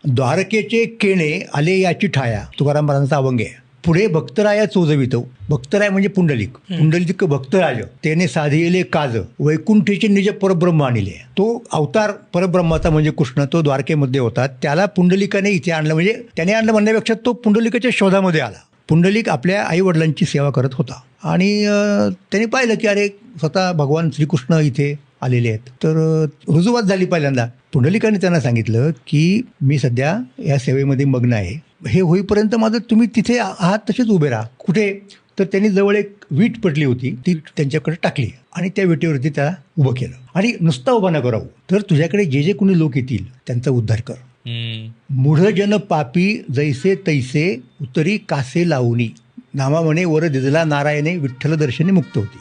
द्वारकेचे केणे आले याची ठाया तुकाराम महाराजांचा अभंग आहे. पुढे भक्तराया चोजवितो. भक्तराय म्हणजे पुंडलिक. पुंडलिक भक्तराज त्याने साधिले काज वैकुंठीचे निज परब्रह्म आणले. तो अवतार परब्रह्माचा म्हणजे कृष्ण तो द्वारकेमध्ये होता. त्याला पुंडलिकाने इथे आणलं. म्हणजे त्याने आणलं म्हणण्यापेक्षा तो पुंडलिकाच्या शोधामध्ये आला. पुंडलिक आपल्या आई वडिलांची सेवा करत होता आणि त्याने पाहिलं की अरे स्वतः भगवान श्रीकृष्ण इथे आलेले आहेत. तर रुजुवात झाली पहिल्यांदा. पुंडलिकाने त्यांना सांगितलं की मी सध्या या सेवेमध्ये मग्न आहे. हे होईपर्यंत माझं तुम्ही तिथे आहात तसेच उभे राहा. कुठे तर त्यांनी जवळ एक वीट पडली होती ती त्यांच्याकडे टाकली आणि त्या विटेवरती त्याला उभं केलं आणि नुसता उभा न करावं तर तुझ्याकडे जे जे कोणी लोक येतील त्यांचा उद्धार कर. मूढजन पापी जैसे तैसे उतरी कासे लावणी नामा म्हणे वर दिजला नारायणे विठ्ठल दर्शनी मुक्त होती.